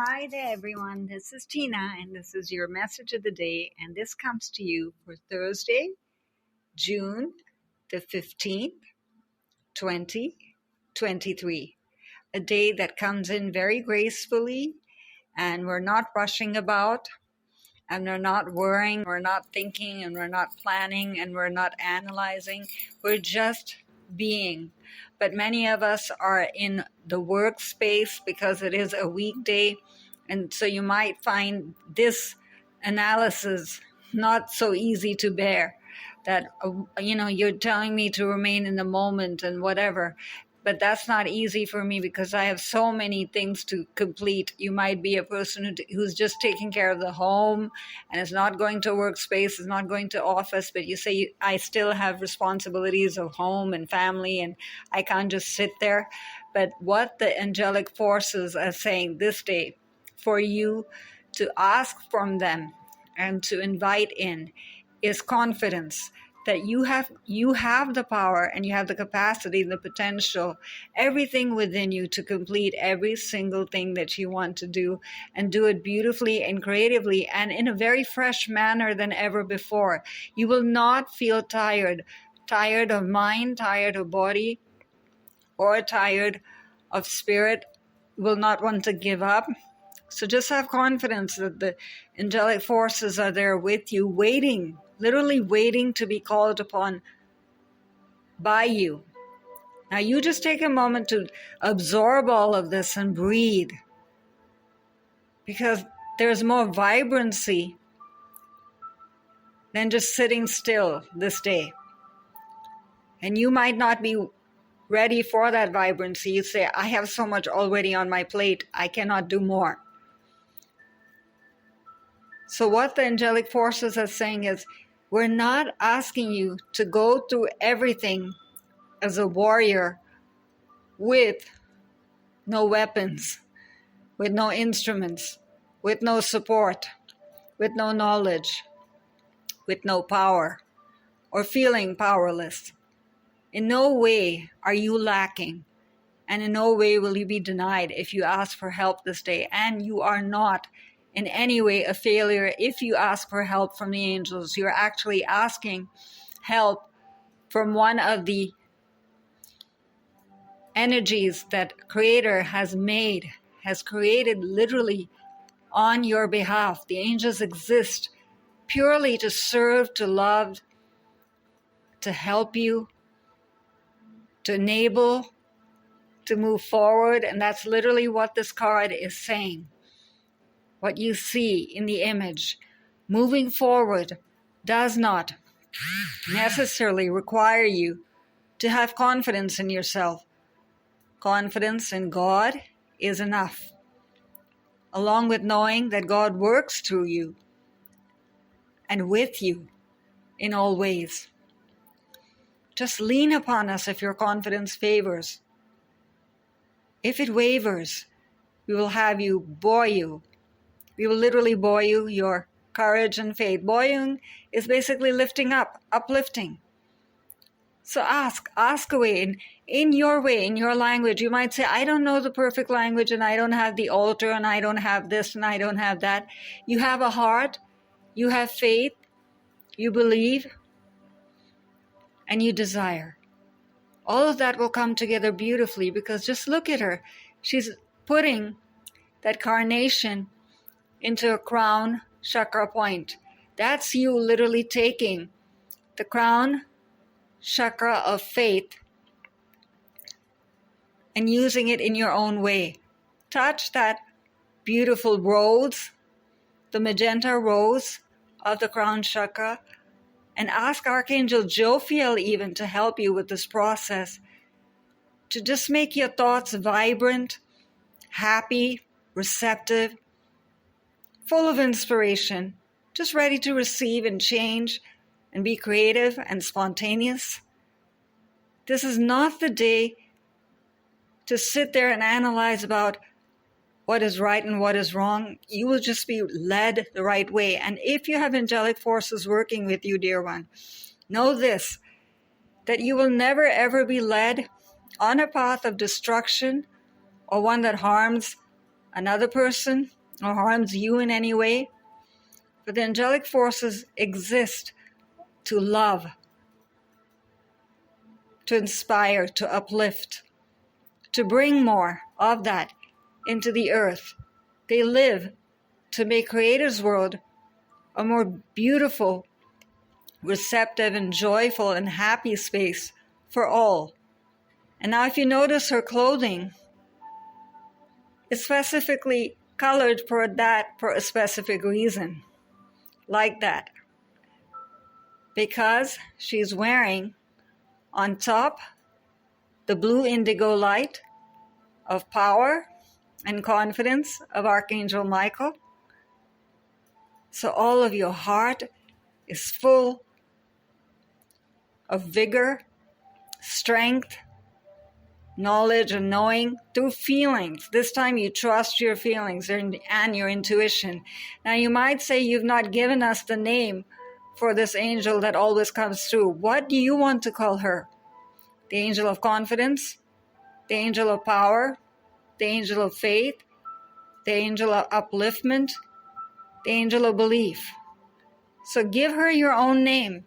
Hi there, everyone. This is Tina, and this is your message of the day. And this comes to you for Thursday, June the 15th, 2023. A day that comes in very gracefully, and we're not rushing about, and we're not worrying, we're not thinking, and we're not planning, and we're not analyzing. We're just being. But many of us are in the workspace because it is a weekday. And so you might find this analysis not so easy to bear, that, you're telling me to remain in the moment and whatever. But that's not easy for me because I have so many things to complete. You might be a person who's just taking care of the home and is not going to workspace, is not going to office, but you say, I still have responsibilities of home and family and I can't just sit there. But what the angelic forces are saying this day for you to ask from them and to invite in is confidence that you have the power and you have the capacity, the potential, everything within you to complete every single thing that you want to do and do it beautifully and creatively and in a very fresh manner than ever before. You will not feel tired of mind, tired of body, or tired of spirit, will not want to give up. So just have confidence that the angelic forces are there with you, waiting, literally waiting to be called upon by you. Now you just take a moment to absorb all of this and breathe, because there's more vibrancy than just sitting still this day. And you might not be ready for that vibrancy. You say, I have so much already on my plate, I cannot do more. So what the angelic forces are saying is, we're not asking you to go through everything as a warrior with no weapons, with no instruments, with no support, with no knowledge, with no power, or feeling powerless. In no way are you lacking, and in no way will you be denied if you ask for help this day. And you are not in any way a failure if you ask for help from the angels. You're actually asking help from one of the energies that Creator has created literally on your behalf. The angels exist purely to serve, to love, to help you, to enable, to move forward. And that's literally what this card is saying. What you see in the image, moving forward, does not necessarily require you to have confidence in yourself. Confidence in God is enough, along with knowing that God works through you and with you in all ways. Just lean upon us if your confidence favors. If it wavers, we will have you buoy you. We will literally buoy you, your courage and faith. Buoying is basically lifting up, uplifting. So ask away in your way, in your language. You might say, I don't know the perfect language and I don't have the altar and I don't have this and I don't have that. You have a heart, you have faith, you believe, and you desire. All of that will come together beautifully, because just look at her. She's putting that carnation into a crown chakra point. That's you literally taking the crown chakra of faith and using it in your own way. Touch that beautiful rose, the magenta rose of the crown chakra, and ask Archangel Jophiel even to help you with this process, to just make your thoughts vibrant, happy, receptive, full of inspiration, just ready to receive and change and be creative and spontaneous. This is not the day to sit there and analyze about what is right and what is wrong. You will just be led the right way. And if you have angelic forces working with you, dear one, know this, that you will never ever be led on a path of destruction or one that harms another person or harms you in any way. But the angelic forces exist to love, to inspire, to uplift, to bring more of that into the earth. They live to make Creator's world a more beautiful, receptive, and joyful and happy space for all. And now if you notice her clothing, it's specifically colored for a specific reason, like that. Because she's wearing on top the blue indigo light of power and confidence of Archangel Michael. So all of your heart is full of vigor, strength, knowledge, and knowing through feelings. This time you trust your feelings and your intuition. Now you might say, you've not given us the name for this angel that always comes through. What do you want to call her? The angel of confidence, the angel of power, the angel of faith, the angel of upliftment, the angel of belief. So give her your own name,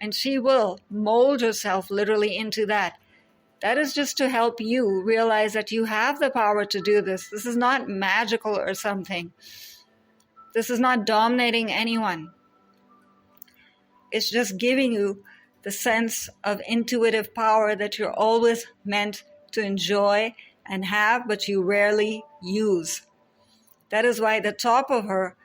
and she will mold herself literally into that. That is just to help you realize that you have the power to do this. This is not magical or something. This is not dominating anyone. It's just giving you the sense of intuitive power that you're always meant to enjoy and have, but you rarely use. That is why the top of her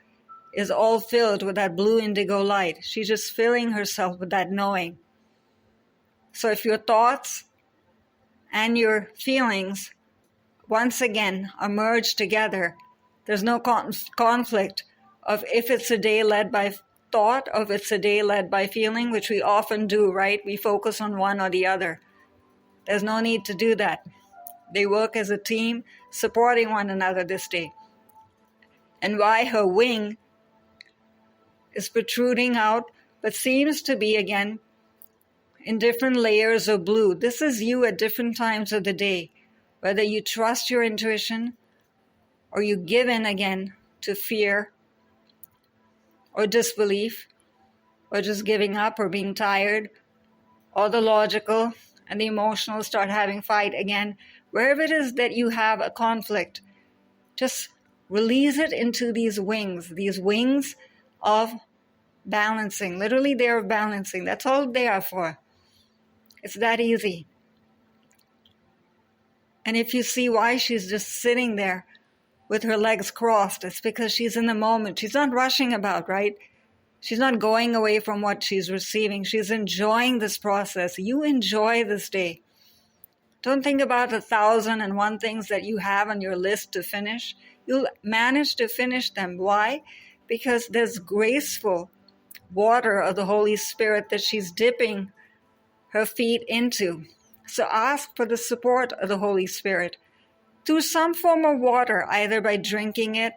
is all filled with that blue indigo light. She's just filling herself with that knowing. So if your thoughts and your feelings once again are merged together, there's no conflict of if it's a day led by thought, or if it's a day led by feeling, which we often do, right? We focus on one or the other. There's no need to do that. They work as a team, supporting one another this day. And why her wing is protruding out, but seems to be again in different layers of blue. This is you at different times of the day, whether you trust your intuition or you give in again to fear or disbelief or just giving up or being tired, or the logical and the emotional start having fight again. Wherever it is that you have a conflict, just release it into these wings of balancing. Literally, they are balancing. That's all they are for. It's that easy. And if you see why she's just sitting there with her legs crossed, it's because she's in the moment. She's not rushing about, right? She's not going away from what she's receiving. She's enjoying this process. You enjoy this day. Don't think about 1,001 things that you have on your list to finish. You'll manage to finish them. Why? Because there's graceful water of the Holy Spirit that she's dipping her feet into. So ask for the support of the Holy Spirit through some form of water, either by drinking it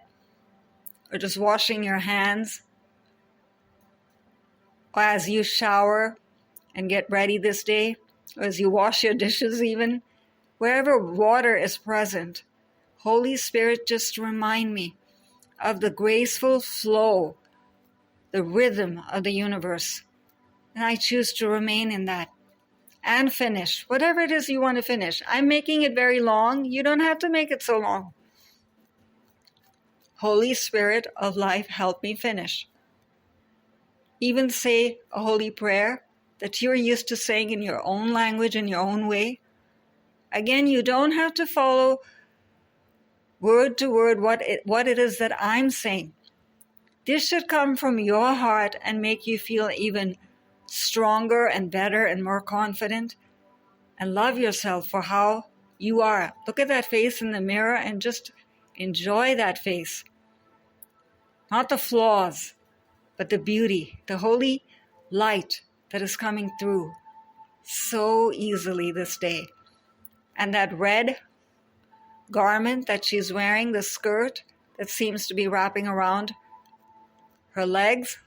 or just washing your hands, or as you shower and get ready this day, or as you wash your dishes even. Wherever water is present, Holy Spirit, just remind me of the graceful flow, the rhythm of the universe. And I choose to remain in that and finish whatever it is you want to finish. I'm making it very long. You don't have to make it so long. Holy Spirit of life, help me finish. Even say a holy prayer that you're used to saying in your own language, in your own way. Again, you don't have to follow word to word what it is that I'm saying. This should come from your heart and make you feel even stronger and better and more confident, and love yourself for how you are. Look at that face in the mirror and just enjoy that face. Not the flaws, but the beauty, the holy light that is coming through so easily this day. And that red garment that she's wearing, the skirt that seems to be wrapping around her legs,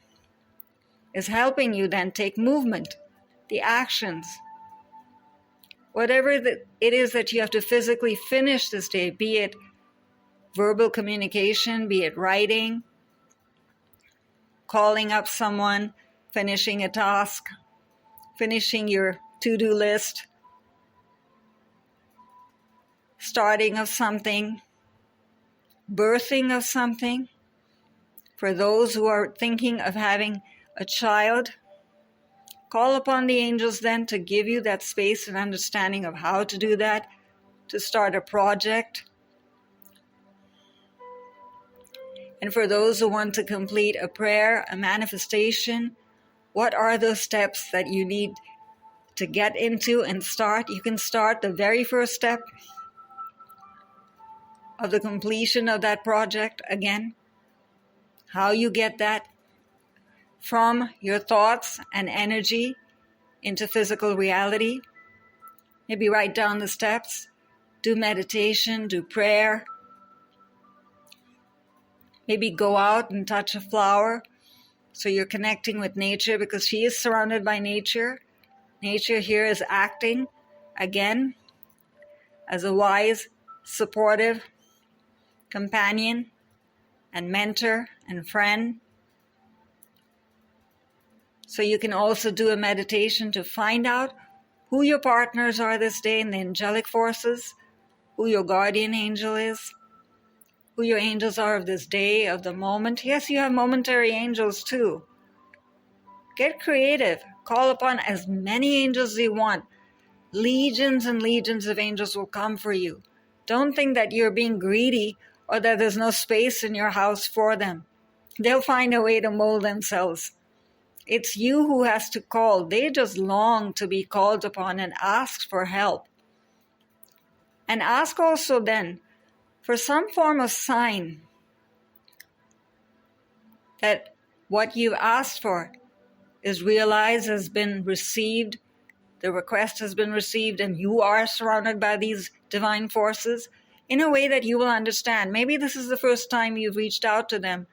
is helping you then take movement, the actions. Whatever it is that you have to physically finish this day, be it verbal communication, be it writing, calling up someone, finishing a task, finishing your to-do list, starting of something, birthing of something. For those who are thinking of having a child, call upon the angels then to give you that space and understanding of how to do that, to start a project. And for those who want to complete a prayer, a manifestation, what are those steps that you need to get into and start? You can start the very first step of the completion of that project again. How you get that from your thoughts and energy into physical reality. Maybe write down the steps, do meditation, do prayer. Maybe go out and touch a flower so you're connecting with nature, because she is surrounded by nature. Nature here is acting again as a wise, supportive companion and mentor and friend. So you can also do a meditation to find out who your partners are this day in the angelic forces, who your guardian angel is, who your angels are of this day, of the moment. Yes, you have momentary angels too. Get creative. Call upon as many angels as you want. Legions and legions of angels will come for you. Don't think that you're being greedy or that there's no space in your house for them. They'll find a way to mold themselves. It's you who has to call. They just long to be called upon and ask for help. And ask also then for some form of sign that what you've asked for is realized, has been received, the request has been received, and you are surrounded by these divine forces in a way that you will understand. Maybe this is the first time you've reached out to them,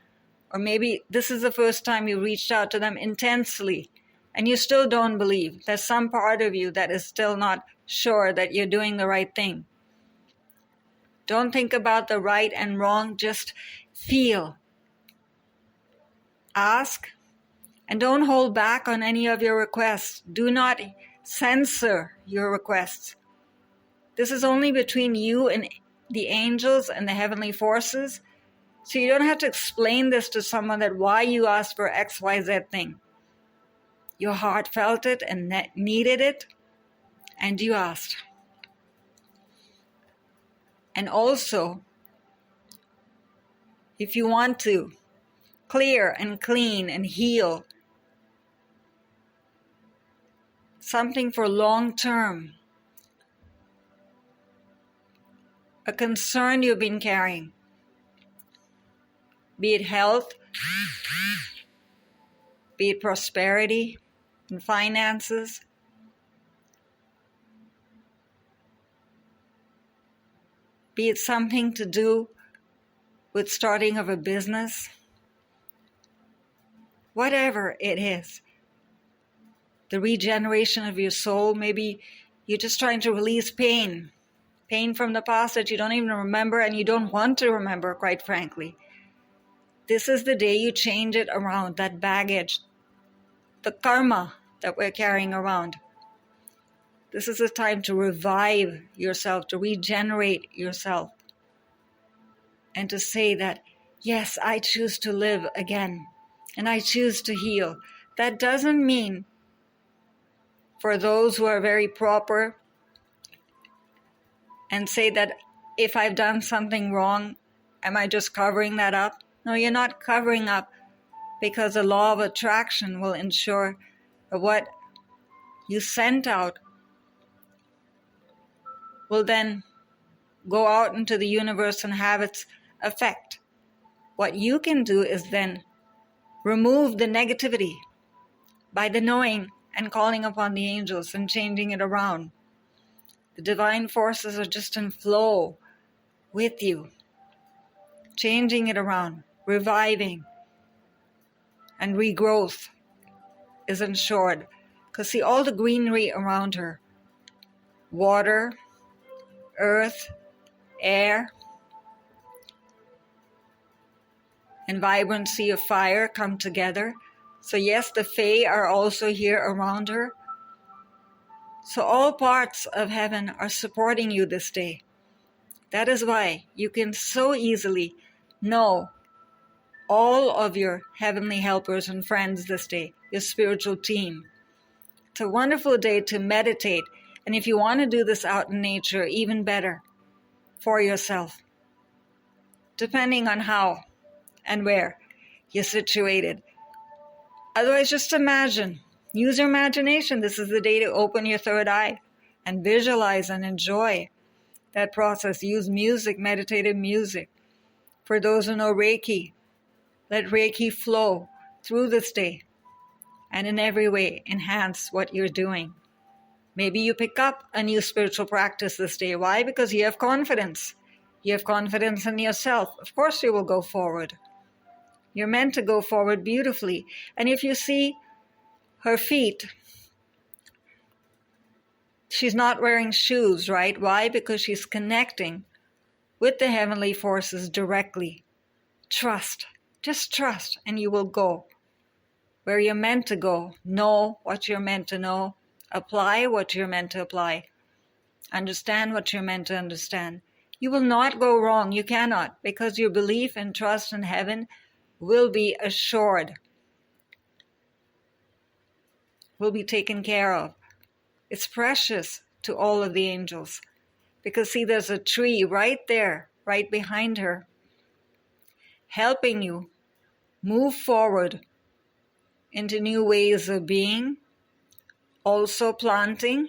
or maybe this is the first time you reached out to them intensely, and you still don't believe. There's some part of you that is still not sure that you're doing the right thing. Don't think about the right and wrong, just feel. Ask, and don't hold back on any of your requests. Do not censor your requests. This is only between you and the angels and the heavenly forces. So you don't have to explain this to someone that why you asked for X, Y, Z thing. Your heart felt it and needed it, and you asked. And also, if you want to clear and clean and heal something for long term, a concern you've been carrying, be it health, be it prosperity and finances, be it something to do with starting of a business, whatever it is, the regeneration of your soul. Maybe you're just trying to release pain from the past that you don't even remember and you don't want to remember, quite frankly. This is the day you change it around, that baggage, the karma that we're carrying around. This is a time to revive yourself, to regenerate yourself, and to say that, yes, I choose to live again, and I choose to heal. That doesn't mean, for those who are very proper and say that if I've done something wrong, am I just covering that up? No, you're not covering up, because the law of attraction will ensure that what you sent out will then go out into the universe and have its effect. What you can do is then remove the negativity by the knowing and calling upon the angels and changing it around. The divine forces are just in flow with you, changing it around, reviving, and regrowth is ensured. Because see all the greenery around her, water, earth, air, and vibrancy of fire come together. So yes, the Fae are also here around her. So all parts of heaven are supporting you this day. That is why you can so easily know all of your heavenly helpers and friends this day, your spiritual team. It's a wonderful day to meditate. And if you want to do this out in nature, even better for yourself, depending on how and where you're situated. Otherwise, just imagine. Use your imagination. This is the day to open your third eye and visualize and enjoy that process. Use music, meditative music. For those who know Reiki, let Reiki flow through this day and in every way enhance what you're doing. Maybe you pick up a new spiritual practice this day. Why? Because you have confidence. You have confidence in yourself. Of course you will go forward. You're meant to go forward beautifully. And if you see her feet, she's not wearing shoes, right? Why? Because she's connecting with the heavenly forces directly. Trust. Just trust, and you will go where you're meant to go. Know what you're meant to know. Apply what you're meant to apply. Understand what you're meant to understand. You will not go wrong. You cannot, because your belief and trust in heaven will be assured, will be taken care of. It's precious to all of the angels. Because see, there's a tree right there, right behind her, helping you move forward into new ways of being, also planting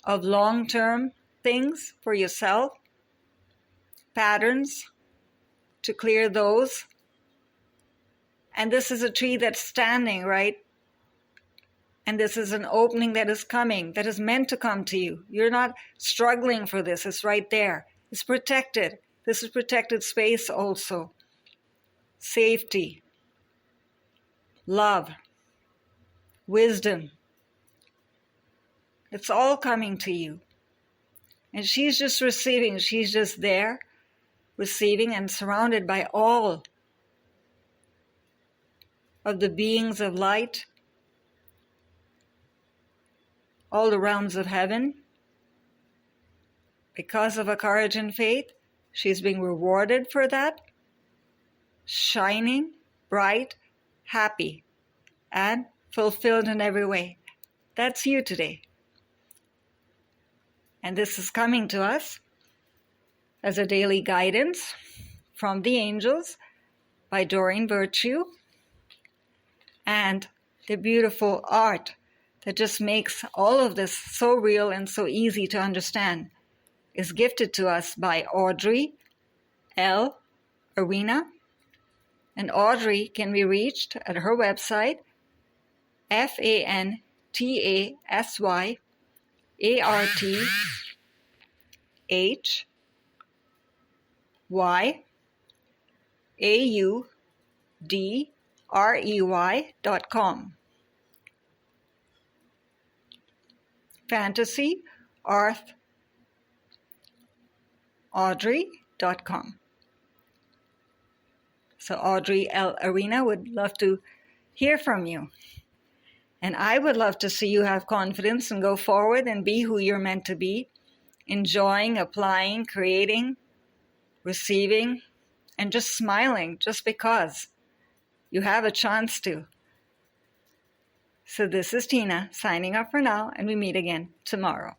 of long-term things for yourself, patterns to clear those. And this is a tree that's standing, right? And this is an opening that is coming, that is meant to come to you. You're not struggling for this. It's right there. It's protected. This is protected space also. Safety, love, wisdom. It's all coming to you. And she's just receiving. She's just there, receiving and surrounded by all of the beings of light, all the realms of heaven. Because of her courage and faith, she's being rewarded for that, shining, bright, happy, and fulfilled in every way. That's you today. And this is coming to us as a daily guidance from the angels by Doreen Virtue, and the beautiful art that just makes all of this so real and so easy to understand is gifted to us by AUDREY L Arena. And Audrey can be reached at her website, FANTASYARTHYAUDREY.com. FANTASYARTHAUDREY.com. So Audrey L Arena would love to hear from you. And I would love to see you have confidence and go forward and be who you're meant to be, enjoying, applying, creating, receiving, and just smiling just because you have a chance to. So this is Tina signing off for now, and we meet again tomorrow.